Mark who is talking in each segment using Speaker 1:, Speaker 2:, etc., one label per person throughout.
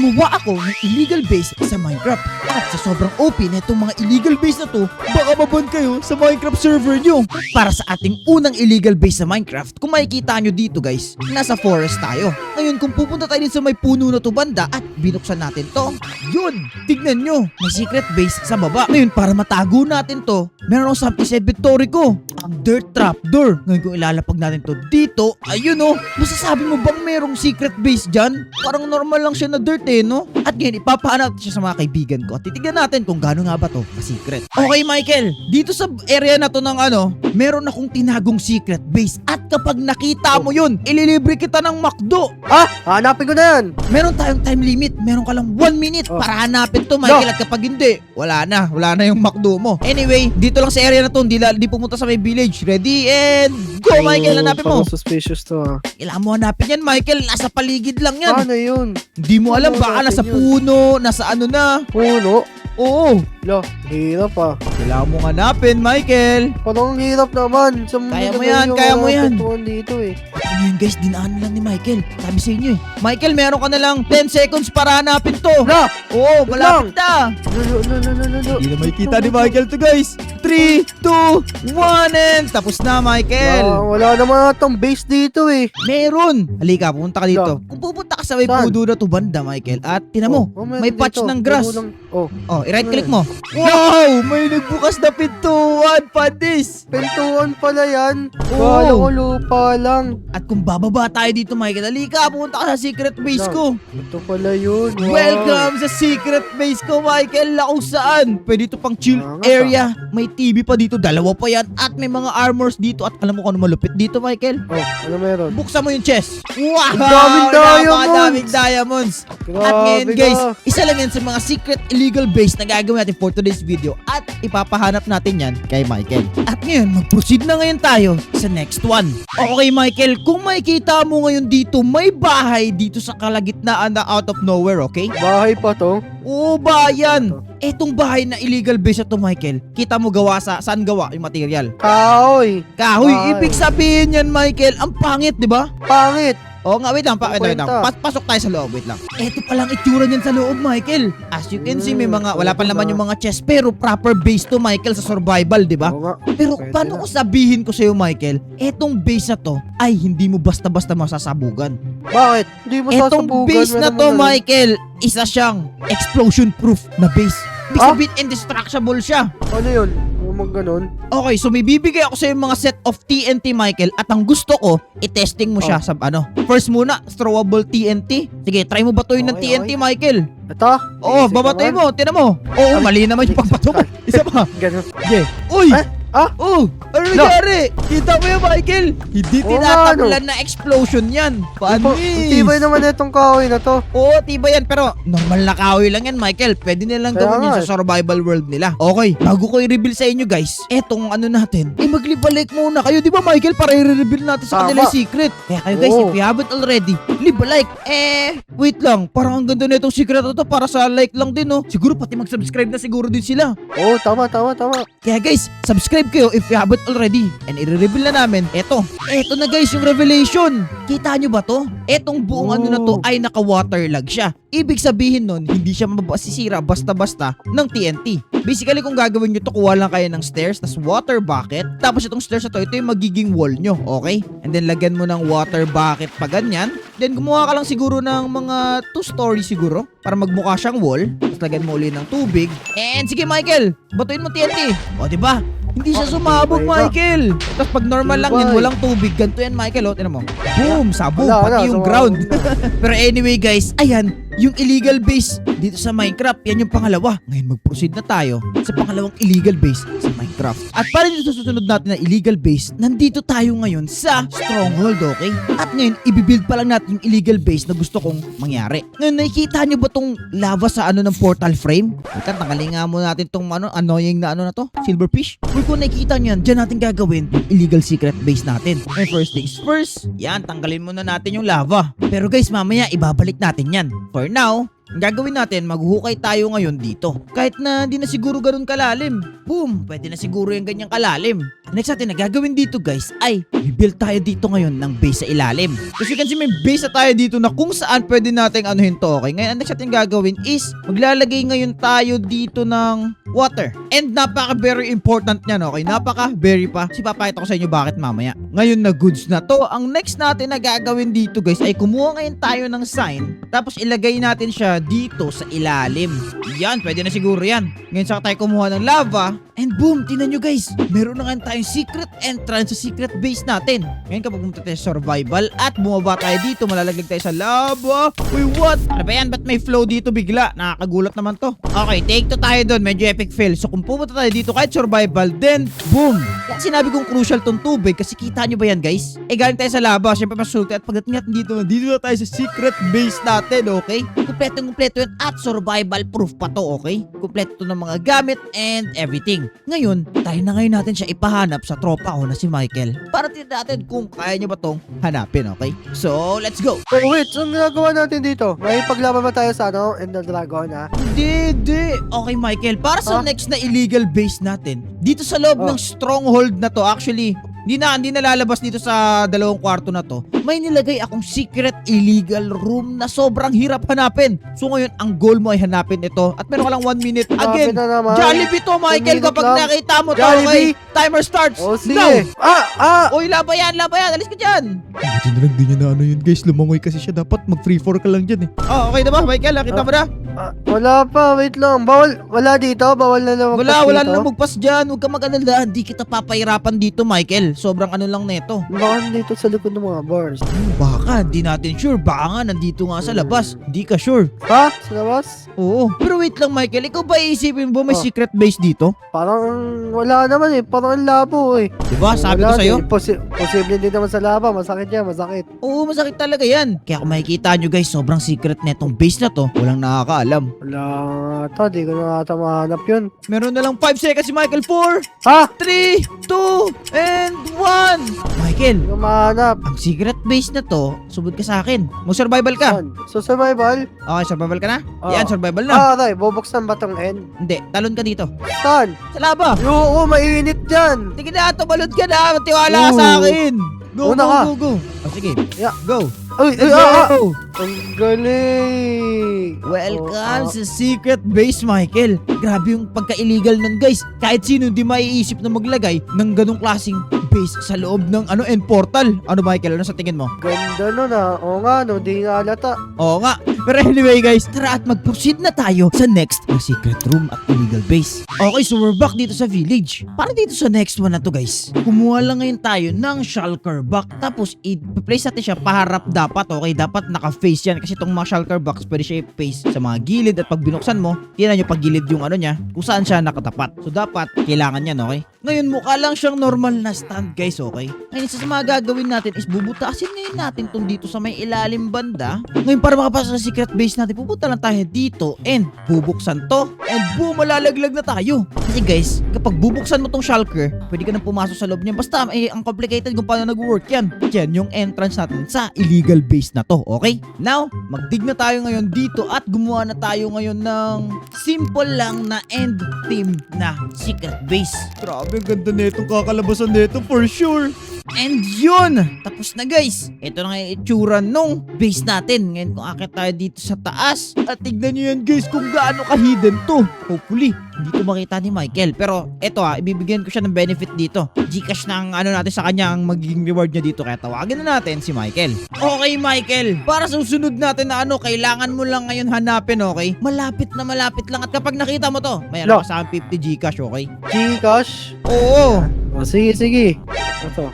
Speaker 1: gumawa ako ng illegal base sa Minecraft. At sa sobrang OP na itong mga illegal base na to, baka maban kayo sa Minecraft server nyo. Para sa ating unang illegal base sa Minecraft, kung makikita nyo dito guys, nasa forest tayo. Ngayon kung pupunta tayo din sa may puno na to banda at binuksan natin to, yun, tignan nyo, may secret base sa baba. Ngayon para matago natin to, meron akong something sa inventory ko, ang dirt trap door. Ngayon kung ilalapag natin to dito, ayun oh, masasabi mo bang merong secret base dyan? Parang normal lang siya na dirt eh, no? At ngayon ipapahanap siya sa mga kaibigan ko at titignan natin kung gaano nga ba to ka-secret. Okay Michael, dito sa area na to ng meron akong tinagong secret base at kapag nakita mo yun, ililibre kita ng McDo.
Speaker 2: Hanapin ko na yan.
Speaker 1: Meron tayong time limit, meron ka lang 1 minute para hanapin to Michael at kapag hindi, wala na yung McDo mo. Anyway, dito lang sa area na to, hindi pumunta sa may village. Ready and go Michael, hanapin mo.
Speaker 2: Suspicious to
Speaker 1: Kailangan mo hanapin yan Michael, nasa paligid lang yan.
Speaker 2: Paano yun?
Speaker 1: Hindi mo alam, baka nasa puno, nasa ano na.
Speaker 2: Puno?
Speaker 1: Oo.
Speaker 2: Hirap
Speaker 1: Kailangan mo hanapin, Michael.
Speaker 2: Parang hirap naman.
Speaker 1: Kaya mo yan.
Speaker 2: Dito eh.
Speaker 1: Ngayon guys, dinaan lang ni Michael. Sabi sa inyo eh. Michael, meron ka na lang 10 seconds para hanapin to. Oo, malapit na. Hindi na makikita ni Michael to guys. 3, 2, 1 and tapos na Michael.
Speaker 2: Wala naman atong base dito eh.
Speaker 1: Meron. Halika, pupunta ka dito. Kung pupunta ka sa may puno na to banda, Michael, at tinan mo, may patch ng grass. I-right click mo. Wow! May nagbukas na pintuan, Pandis!
Speaker 2: Pintuan pala yan.
Speaker 1: Oo.
Speaker 2: Kala ko lupa lang.
Speaker 1: At kung bababa tayo dito, Michael, halika, pumunta ka sa secret base ko.
Speaker 2: Ito pala yun. Wow.
Speaker 1: Welcome sa secret base ko, Michael, na kung saan pwede ito pang chill area. May TV pa dito, 2 pa yan, at may mga armors dito. At alam mo kung ano malupit dito, Michael?
Speaker 2: Ano meron?
Speaker 1: Buksan mo yung chest. Wow!
Speaker 2: Daming
Speaker 1: diamonds!
Speaker 2: Grabe
Speaker 1: At ngayon guys,
Speaker 2: na.
Speaker 1: isa lang yan sa mga secret illegal base na gagawin natin for today's video at ipapahanap natin yan kay Michael. At ngayon, mag-proceed na ngayon tayo sa next one. Okay Michael, kung makikita mo ngayon dito, may bahay dito sa kalagitnaan na out of nowhere, okay?
Speaker 2: Bahay pa to?
Speaker 1: Oo, bayan! Etong bahay na illegal base na to Michael, kita mo gawa saan gawa yung material?
Speaker 2: Kahoy!
Speaker 1: Kahoy! Ibig sabihin yan Michael, ang pangit, di ba?
Speaker 2: Pangit!
Speaker 1: Oo nga, wait lang. Pasok tayo sa loob, wait lang. Eto palang itsura niyan sa loob, Michael. As you can see, may mga, wala pa naman yung mga chest, pero proper base to, Michael, sa survival, di ba? Pero paano ko sabihin ko sa'yo, Michael, etong base na to, ay hindi mo basta-basta masasabugan.
Speaker 2: Bakit? Hindi mo sasabugan.
Speaker 1: Etong base na to, Michael, isa siyang explosion-proof na base. Ibig sabihin, indestructible siya.
Speaker 2: Ano yun? Ganon.
Speaker 1: Okay, so may bibigay ako sa mga set of TNT, Michael, at ang gusto ko, i-testing mo siya sa First muna, throwable TNT. Sige, try mo batuin ng TNT, Michael.
Speaker 2: Ito?
Speaker 1: Oo, babatuin mo, tinan mo. Oo, mali naman yung pagbato mo. Isa pa.
Speaker 2: Ganon.
Speaker 1: Sige. Uy! Oh, ano nangyari? Kita mo yung Michael? Hindi tinatamlan na explosion yan. Panis!
Speaker 2: Tibay naman itong kahoy na to.
Speaker 1: Oo, tibay yan. Pero normal na kahoy lang yan, Michael. Pwede nilang gawin yun sa survival world nila. Okay, bago ko i-reveal sa inyo guys, etong natin, maglibalik muna kayo. Di ba Michael, para i-reveal natin sa kanila yung secret. Kaya kayo guys, if you haven't already, leave a like. Wait lang. Parang ang ganda na itong secret na to para sa like lang din, no? Siguro pati mag-subscribe na siguro din sila.
Speaker 2: Oo, tama.
Speaker 1: Kaya guys, subscribe kayo if you haven't already. And i-reveal na namin. Eto na guys yung revelation. Kita nyo ba to? Etong buong na to ay naka-waterlog siya. Ibig sabihin nun, hindi siya mabasisira basta-basta ng TNT. Basically, kung gagawin nyo to, kuha lang kayo ng stairs, tas water bucket. Tapos itong stairs na to, ito yung magiging wall nyo, okay? And then lagyan mo ng water bucket pa ganyan. Then gumawa ka lang siguro ng mga 2-story siguro para magmukha siyang wall. Tapos lagyan mo ulit ng tubig. And sige Michael, batuin mo TNT. O diba? Hindi siya sumabog, Michael. Tapos pag normal lang yan, walang tubig. Ganito yan, Michael. O, tinan mo. Boom! Sabog. Pati yung ground. Pero anyway, guys, ayan, yung illegal base dito sa Minecraft. Yan yung pangalawa. Ngayon, mag-proceed na tayo sa pangalawang illegal base sa Minecraft. At para dito sa susunod natin na illegal base, nandito tayo ngayon sa Stronghold, okay? At ngayon, ibibuild pa lang natin yung illegal base na gusto kong mangyari. Ngayon, nakikita nyo ba tong lava sa ng portal frame? Ito, tanggalin nga muna natin tong annoying na na to, silverfish. Kung nakikita nyo yan, dyan natin gagawin yung illegal secret base natin. And first things first, yan, tanggalin muna natin yung lava. Pero guys, mamaya ibabalik natin yan. For now, ang gagawin natin, maghuhukay tayo ngayon dito. Kahit na di na siguro ganun kalalim. Boom! Pwede na siguro yung ganyang kalalim. Next natin na gagawin dito guys ay build tayo dito ngayon ng base sa ilalim. Kasi kasi may base na tayo dito na kung saan pwede natin anuhin to, okay? Ngayon, ang next natin gagawin is maglalagay ngayon tayo dito ng water. And napaka very important niyan, okay? Napaka very pa. Kasi papakita ko sa inyo bakit mamaya. Ngayon na goods na to, ang next natin na gagawin dito guys ay kumuha ngayon tayo ng sign. Tapos ilagay natin siya dito sa ilalim. Yan, pwede na siguro yan. Ngayon saka tayo kumuha ng lava. And boom, tingnan nyo guys. Meron na ngayon tayong secret entrance sa secret base natin. Ngayon kapag pumunta tayo sa survival at bumaba tayo dito, malalaglag tayo sa lava. Uy, what? Ano ba yan? Ba't may flow dito bigla? Nakakagulat naman to. Okay, take to tayo doon. Medyo epic fail. So kung pumunta tayo dito kahit survival, then boom. Kaya sinabi kong crucial tong tubig kasi kita nyo ba yan guys? Eh galing tayo sa lava, syempre masulti at pagdating natin dito na tayo sa secret base natin, okay? Kumpleto yan at survival proof pa to, okay? Kumpleto to ng mga gamit and everything. Ngayon, tayo na ngayon natin siya ipahanap sa tropa ko na si Michael para tingnan natin kung kaya niya ba tong hanapin, okay? So, let's go!
Speaker 2: Oh, wait, saan ginagawa natin dito? May paglaban ba tayo sa Ender Dragon, ha?
Speaker 1: Hindi. Okay, Michael, para sa
Speaker 2: Huh?
Speaker 1: next na illegal base natin, dito sa loob ng stronghold na to, actually, hindi na lalabas dito sa 2 kwarto na to. May nilagay akong secret illegal room na sobrang hirap hanapin. So ngayon, ang goal mo ay hanapin ito. At meron ka lang 1 minute. Again,
Speaker 2: Grabe na naman.
Speaker 1: Jollibee to, Michael.
Speaker 2: 1 minute
Speaker 1: Kapag
Speaker 2: lang.
Speaker 1: nakita mo to,
Speaker 2: Jollibee.
Speaker 1: okay? Timer starts.
Speaker 2: Oh, sige.
Speaker 1: Now.
Speaker 2: Ah!
Speaker 1: Oy, laba yan. Alis ka dyan.
Speaker 3: Buti na lang din niya na ano yun guys, lumangoy kasi siya, dapat mag free for ka lang dyan eh.
Speaker 1: Oh, okay na ba, Michael? Nakita mo na?
Speaker 2: Wala pa, wait lang. Wala dito? Bawal na lumagpas dito?
Speaker 1: Wala na lumagpas dyan. Huwag ka mag-alala. Hindi kita papahirapan dito, Michael. Sobrang ano lang neto.
Speaker 2: Baka dito sa likod ng mga bars.
Speaker 1: Baka, hindi natin sure. Baka nga, nandito nga sa labas. Hindi ka sure.
Speaker 2: Ha? Sa labas?
Speaker 1: Oo. Pero wait lang, Michael. Ikaw ba iisipin mo may
Speaker 2: Oh.
Speaker 1: secret base dito?
Speaker 2: Parang wala naman eh. Parang ang labo eh.
Speaker 1: Diba? Sabi ko
Speaker 2: Wala
Speaker 1: sa'yo.
Speaker 2: din. Posible din naman sa laba. Masakit yan, masakit.
Speaker 1: Oo, masakit talaga yan. Kaya kung makikita nyo guys, sobrang secret netong base na to. Walang nakakaalam.
Speaker 2: Wala nga ata. Di ko na ata mahanap yun.
Speaker 1: Meron na lang 5 seconds si Michael. 4,
Speaker 2: Ha?
Speaker 1: 3, 2, and 1. Michael,
Speaker 2: Di ko mahanap.
Speaker 1: ang secret base na to, subod ka sa akin. Mag-survival ka.
Speaker 2: Saan? So survival?
Speaker 1: Okay, survival ka na?
Speaker 2: Oo.
Speaker 1: Yan, survival na.
Speaker 2: Aray, bubuksan ba tong end?
Speaker 1: Hindi, talon ka dito.
Speaker 2: Saan?
Speaker 1: Sa laba.
Speaker 2: Oo, mainit dyan.
Speaker 1: Sige na, tumalon ka na. Matiwala ka sa akin. Go,
Speaker 2: Una
Speaker 1: go,
Speaker 2: ka.
Speaker 1: go, go. O sige,
Speaker 2: Yeah.
Speaker 1: go.
Speaker 2: Uy,
Speaker 1: Let's
Speaker 2: ah!
Speaker 1: go.
Speaker 2: Ang galing.
Speaker 1: Welcome
Speaker 2: Oh,
Speaker 1: sa secret base, Michael. Grabe yung pagka-illegal nun, guys. Kahit sino hindi maiisip na maglagay ng ganong klaseng base sa loob ng end portal. Ano, Michael? Ano sa tingin mo?
Speaker 2: Ganda nun ah. Oo nga, no, di nga alata.
Speaker 1: Oo nga. Pero anyway, guys, tara at mag-proceed na tayo sa next na secret room at illegal base. Okay, so we're back dito sa village. Para dito sa next one na to, guys. Kumuha lang ngayon tayo ng shulker box. Tapos, i-place natin siya paharap dapat, okay? Dapat naka-face yan. Kasi itong mga shulker box, pwede siya i-face sa mga gilid. At pag binuksan mo, tingnan nyo pag gilid yung ano niya, kung saan siya nakatapat. So, dapat, kailangan yan, okay? Ngayon, mukha lang siyang normal na stand, guys, okay? Ngayon, isa sa mga gagawin natin is bubutasin ngayon natin tong dito sa may ilalim banda. Ngayon, para makapasok sa secret base natin, pupunta lang tayo dito and bubuksan to. And boom, malalaglag na tayo. Kasi guys, kapag bubuksan mo tong shulker, pwede ka nang pumasok sa loob niya. Basta, ang complicated kung paano nag-work yan. Yan yung entrance natin sa illegal base na to, okay? Now, magdig na tayo ngayon dito at gumawa na tayo ngayon ng simple lang na end theme na secret base.
Speaker 3: Grabe, ang ganda na itong kakalabasan nito for sure.
Speaker 1: And yun! Tapos na guys! Ito na nga yung itsura nung base natin. Ngayon kung akit tayo dito sa taas. At tignan nyo yan guys kung gaano ka-hidden to. Hopefully, hindi to makita ni Michael. Pero eto ibibigyan ko siya ng benefit dito. Gcash na ang natin sa kanya ang magiging reward niya dito. Kaya tawagin na natin si Michael. Okay Michael, para sa susunod natin na kailangan mo lang ngayon hanapin, okay? Malapit na malapit lang. At kapag nakita mo to, may
Speaker 2: No.
Speaker 1: ka sa akin 50 Gcash, okay?
Speaker 2: Gcash?
Speaker 1: Oo!
Speaker 2: Oh, sige. Ito.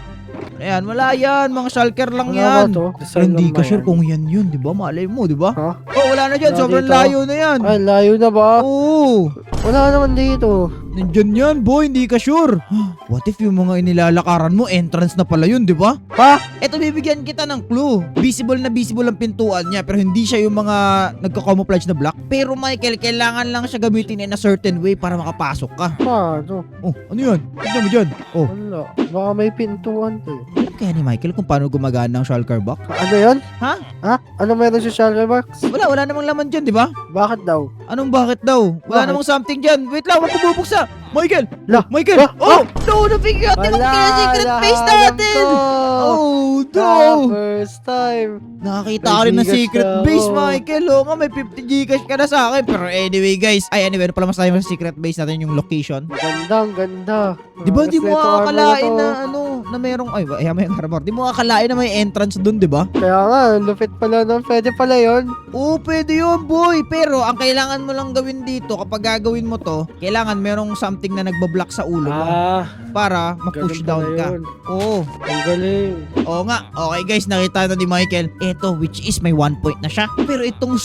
Speaker 1: Ayan, wala yan. Mga shulker lang
Speaker 2: Ano ba
Speaker 1: yan.
Speaker 2: to?
Speaker 1: Pero
Speaker 2: Design
Speaker 1: hindi
Speaker 2: lang
Speaker 1: ka
Speaker 2: ba
Speaker 1: sure
Speaker 2: yan?
Speaker 1: kung yan yun, di ba? Malay mo, di ba?
Speaker 2: Ha?
Speaker 1: Oh, wala na dyan.
Speaker 2: Wala
Speaker 1: Sobrang
Speaker 2: dito.
Speaker 1: layo na yan.
Speaker 2: Ay, layo na ba?
Speaker 1: Oo.
Speaker 2: Wala naman dito.
Speaker 1: Nandyan yan, boy. Hindi ka sure. What if yung mga inilalakaran mo, entrance na pala yun, di ba?
Speaker 2: Ha?
Speaker 1: Eto, bibigyan kita ng clue. Visible na visible ang pintuan niya, pero hindi siya yung mga nagka-camouflage na block. Pero Michael, kailangan lang siya gamitin in a certain way para makapasok ka.
Speaker 2: Paano?
Speaker 1: Oh, ano yun? Tignan mo dyan. Oh,
Speaker 2: Wala. Baka may pintuan to.
Speaker 1: kaya ni Michael kung paano gumagana ang shulker box?
Speaker 2: Ano yun?
Speaker 1: Ha?
Speaker 2: Ha? Ano meron sa shulker box?
Speaker 1: Wala namang laman dyan, di ba?
Speaker 2: Bakit daw?
Speaker 1: Anong bakit daw? Wala
Speaker 2: Bakit?
Speaker 1: namang something dyan. Wait lang, wag ko bubuksa. Michael!
Speaker 2: La!
Speaker 1: Michael!
Speaker 2: Ah!
Speaker 1: Oh! No! Na-figure out naman kaya secret base natin! Oh, no!
Speaker 2: First time.
Speaker 1: Nakakita
Speaker 2: May
Speaker 1: ka rin ng
Speaker 2: Gcash
Speaker 1: secret
Speaker 2: ka,
Speaker 1: base,
Speaker 2: oh.
Speaker 1: Michael. Oo nga, may 50 Gcash ka na sa akin. Pero anyway, guys. Anyway, ano pala mas tayo sa secret base natin yung location.
Speaker 2: Ang ganda.
Speaker 1: Di ba, di mo
Speaker 2: Kompleto armor
Speaker 1: akalain
Speaker 2: to.
Speaker 1: na merong, ay, may armor. Di mo akalain na may entrance dun, di ba?
Speaker 2: Kaya nga, lupit pala nun. Pwede pala yun.
Speaker 1: Oo, pwede yun, boy. Pero, ang kailangan mo lang gawin dito, kapag gagawin mo to, kailangan merong something na nagbablock sa ulo mo para ma-push down ka. Oo.
Speaker 2: Ang galing.
Speaker 1: Oo nga. Okay, guys, nakita na ni Michael. Eto, which is may 1 point na siya. Pero itong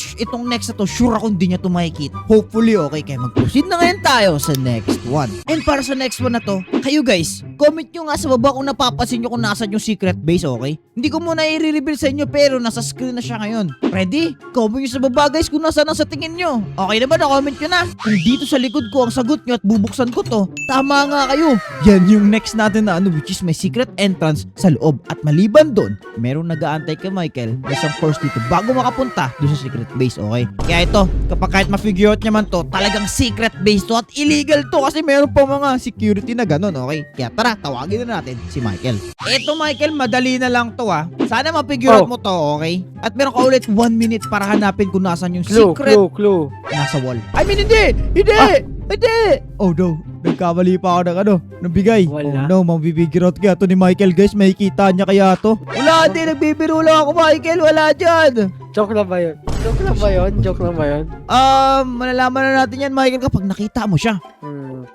Speaker 1: next na to, sure ako hindi niya to makikita. Hopefully, okay. Kaya mag-proceed na ngayon tayo sa next one. And para sa next one na to, kayo guys, comment nyo nga sa baba kung napapansin nyo kung nasan yung secret base, okay? Hindi ko muna i-reveal sa inyo pero nasa screen na siya ngayon. Ready? Comment nyo sa baba guys kung nasan ang sa tingin nyo. Okay na ba? Na-comment nyo na. Kung dito sa likod ko ang sagot nyo at bubuksan ko to, tama nga kayo. Yan yung next natin na which is may secret entrance sa loob. At maliban doon, merong nag-aantay kay Michael na isang force dito bago makapunta doon sa secret base, okay? Kaya ito, kapag kahit ma-figure out nyo man to, talagang secret base to at illegal to kasi meron pa mga security na ganun, okay? Kaya tara, tawagin na natin si Michael. Eto Michael, madali na lang to Sana ma-figure out mo to, okay? At meron ka ulit 1 minute para hanapin kung nasan yung secret
Speaker 2: Clue.
Speaker 1: nasa wall. I mean, hindi! Hindi! Oh no, nagkamali pa ako ng bigay.
Speaker 2: Wala.
Speaker 1: Oh no, mabibigure out kaya to ni Michael guys, makikita niya kaya to. Wala, hindi, nagbibiro lang ako Michael, wala dyan.
Speaker 2: Joke lang ba yun?
Speaker 1: Malalaman na natin yan Michael kapag nakita mo siya.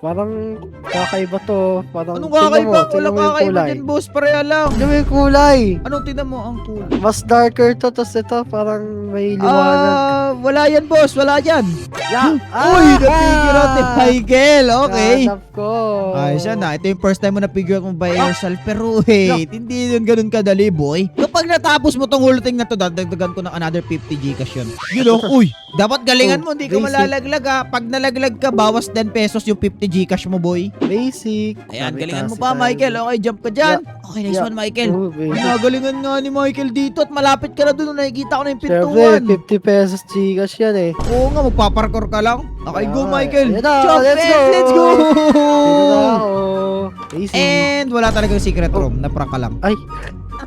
Speaker 2: Parang kakaiba to. Parang,
Speaker 1: Anong kakaiba?
Speaker 2: tingnan
Speaker 1: Walang
Speaker 2: mo yung
Speaker 1: kakaiba
Speaker 2: kulay.
Speaker 1: dyan boss, pareha lang.
Speaker 2: Tingnan mo yung kulay.
Speaker 1: Anong tingnan mo ang kulay?
Speaker 2: Mas darker to, tapos ito parang may liwanag.
Speaker 1: Wala yan boss, wala yan.
Speaker 2: Ah!
Speaker 1: Uy, na-figure out ni Michael, okay.
Speaker 2: Hanap ko.
Speaker 1: Ayos yan na. Ito yung first time mo na-figure out mo by yourself. Pero wait, hindi yun ganun kadali, boy. Kapag natapos mo tong whole thing na to, dadagdagan ko ng another 50 Gcash yun. You know, uy, dapat galingan mo, hindi ka
Speaker 2: Basic.
Speaker 1: malalaglag ha. Pag nalaglag ka, bawas 10 pesos yung 50 Gcash mo, boy.
Speaker 2: Basic.
Speaker 1: Ayan,
Speaker 2: Sabi
Speaker 1: galingan mo
Speaker 2: kasi
Speaker 1: pa,
Speaker 2: tayo.
Speaker 1: Michael. Okay, jump ka dyan. Okay, nice one, Michael.
Speaker 2: Oh, basic.
Speaker 1: Ginagalingan nga ni Michael dito at malapit ka na dun. Nakikita ko na yung
Speaker 2: Siyempre,
Speaker 1: pintuan.
Speaker 2: 50 pesos Gcash yan eh.
Speaker 1: Oo nga, magpaparkour ka lang. Okay, go,
Speaker 2: Ayan.
Speaker 1: Michael.
Speaker 2: Ayan na,
Speaker 1: Jump
Speaker 2: let's
Speaker 1: in,
Speaker 2: go.
Speaker 1: let's go.
Speaker 2: Dito na ako. Basic.
Speaker 1: And wala talagang secret room. Naprank ka lang.
Speaker 2: Ay,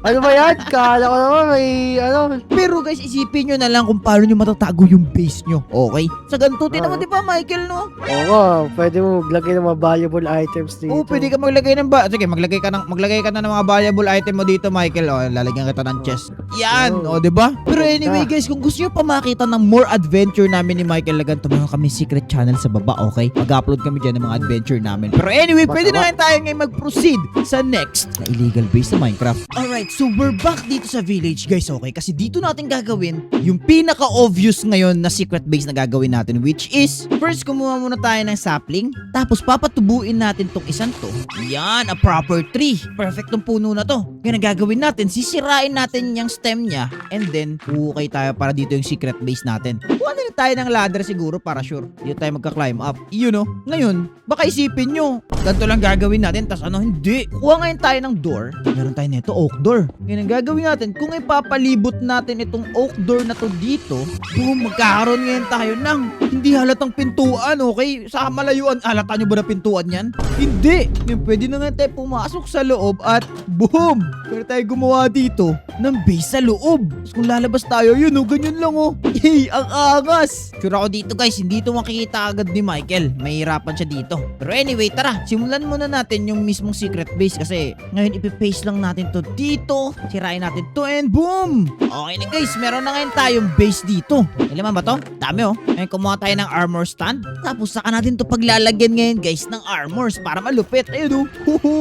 Speaker 2: ano ba yan? Kala ko naman may ano.
Speaker 1: Pero guys, isipin nyo na lang kung paano nyo matatago yung base nyo. Okay? Sa ganito, naman di ba Michael, no?
Speaker 2: Oo nga, pwede mo maglagay ng mga valuable items dito.
Speaker 1: Oo, pwede ka maglagay ng sige, maglagay ka na ng mga valuable item mo dito, Michael. O, lalagyan kita ng chest. Yan, o, di ba? Pero anyway, guys, kung gusto nyo pa makita ng more adventure namin ni Michael Lagan, meron kami secret channel sa baba, okay? Mag-upload kami dyan ng mga adventure namin. Pero anyway, pwede na nga tayo ngayon mag-proceed sa next na illegal base sa Minecraft. Alright, so we're back dito sa village, guys, okay? Kasi dito natin gagawin yung pinaka-obvious ngayon na secret base na gagawin natin, which is, first, kumuha muna tayo ng sapling, tapos papatubuin natin tong isang to. Yan, a proper tree. Perfect tong puno na to. Kaya ang gagawin natin, sisirain natin yung stem niya, and then, hukay tayo para dito yung secret base natin. Kuha na rin tayo ng ladder siguro para sure. Dito tayo magka-climb up. You know, ngayon, baka isipin nyo, ganito lang gagawin natin, tas ano, hindi. Kuha ngayon tayo ng door. Meron tayo nito, oak door. Ngayon ang gagawin natin, kung ipapalibot natin itong oak door na to dito, boom, magkakaroon ngayon tayo ng hindi halatang pintuan, okay? Sa malayuan, halata nyo ba na pintuan yan? Hindi! Ngayon, pwede na nga tayo pumasok sa loob at boom! Pwede tayo gumawa dito ng base sa loob. Tapos kung lalabas tayo, yun o, ganyan lang o. Yay, ang angas! Sure ako dito guys, hindi ito makikita agad ni Michael. Mahirapan siya dito. Pero anyway, tara, simulan muna natin yung mismong secret base kasi ngayon ipipaste lang natin to dito. Sirain natin to and boom! Okay na guys, meron na ngayon tayong base dito. Ilan ba to? Dami oh. Ngayon kumuha tayo ng armor stand. Tapos saka natin to paglalagyan ngayon guys ng armors para malupit. Ayun oh. Huhu!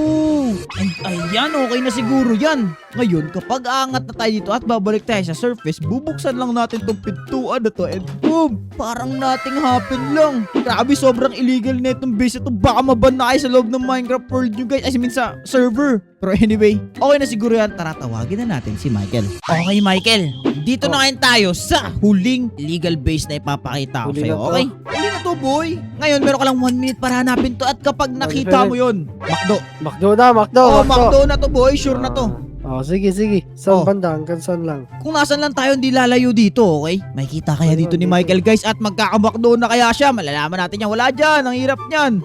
Speaker 1: And ayan, okay na siguro yan. Ngayon, kapag aangat na tayo dito at babalik tayo sa surface, bubuksan lang natin tong pintuan na to and boom! Parang nothing happen lang. Grabe, sobrang illegal na itong base na to. Baka maban na kayo sa loob ng Minecraft world nyo guys. I mean sa server. Pero anyway, okay na siguro yan. Tara, tawagin na natin si Michael. Okay, Michael. Dito na ngayon tayo sa huling illegal base na ipapakita ko
Speaker 2: Huli
Speaker 1: sa'yo.
Speaker 2: na to.
Speaker 1: Okay? Huli na to, boy. Ngayon, meron ka lang 1 minute para hanapin to. At kapag nakita mo yun, Macdo.
Speaker 2: Macdo na, Macdo.
Speaker 1: Oh, Macdo na to, boy. Sure na to.
Speaker 2: Oh, sige, sige. Saan
Speaker 1: Oh.
Speaker 2: banda? Hanggang saan lang?
Speaker 1: Kung nasan lang tayo, hindi lalayo dito, okay? May kita kaya dito ni Michael, guys, at magkakabakdo na kaya siya. Malalaman natin yan. Wala dyan. Ang hirap niyan.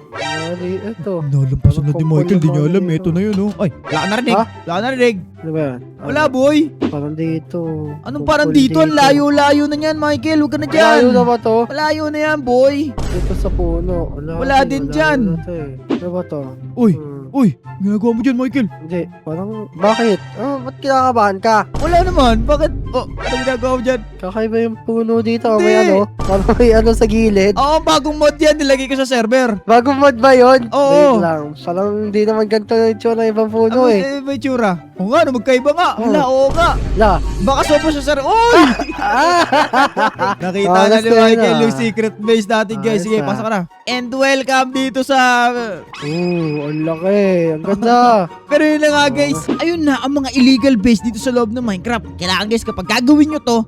Speaker 2: Ito.
Speaker 3: Nalampasan na ni Michael, di niya alam. Ito na yun, oh.
Speaker 1: Ay, wala ka narinig.
Speaker 2: Ha?
Speaker 1: Wala ka narinig.
Speaker 2: Ano ba yan?
Speaker 1: Wala, boy.
Speaker 2: Parang dito.
Speaker 1: Anong parang dito? Ang layo-layo na yan, Michael. Huwag ka na dyan.
Speaker 2: Layo na ba to?
Speaker 1: Malayo na yan, boy.
Speaker 2: Dito sa puno.
Speaker 1: Wala din dyan.
Speaker 2: Na to eh. Ano ba to?
Speaker 3: Uy,
Speaker 2: Hmm.
Speaker 3: uy, ginagawa mo dyan, Michael.
Speaker 2: Hindi. Parang, bakit? Ba't kinakabahan ka?
Speaker 1: Wala naman. Bakit? Oh, ano ginagawa mo dyan?
Speaker 2: Kakaiba yung puno dito.
Speaker 1: Hindi.
Speaker 2: May ano? Parang may ano sa gilid.
Speaker 1: Oo, bagong mod yan. Nilagay ko sa server.
Speaker 2: Bagong mod ba yun?
Speaker 1: Oo.
Speaker 2: Wait lang. Parang hindi naman ganito na yung tsura ng ibang puno eh.
Speaker 1: May tsura. Oo nga, magkaiba nga. Wala, oo nga.
Speaker 2: La.
Speaker 1: Baka sopo siya, sir. Uy! Nakita na ni Michael yung secret base natin, guys. Sige,
Speaker 2: Ayos,
Speaker 1: pasok ka na. And welcome dito sa...
Speaker 2: Ang laki. Ang ganda.
Speaker 1: Pero yun na nga, guys. Ayun na, ang mga illegal base dito sa loob ng Minecraft. Kailangan, guys, kapag gagawin nyo to,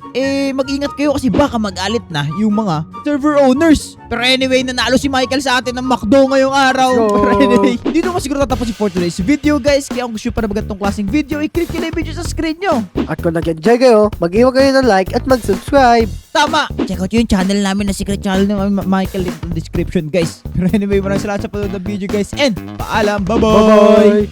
Speaker 1: mag-ingat kayo kasi baka mag-alit na yung mga server owners. Pero anyway, nanalo si Michael sa atin ng McDo ngayong araw.
Speaker 2: Yo.
Speaker 1: Pero anyway, dito ko siguro tatapos for today's video, guys. Kaya kung gusto nyo pa na magandang klaseng video, i-click nyo na yung video sa screen nyo.
Speaker 2: At kung nag-enjoy kayo, mag-iwan kayo ng like at mag-subscribe.
Speaker 1: Tama! Check out yung channel namin na secret channel ng Michael in the description, guys. Pero anyway, maraming salamat sa panonood ng video, guys. And paalam! Bye-bye!
Speaker 2: Bye-bye!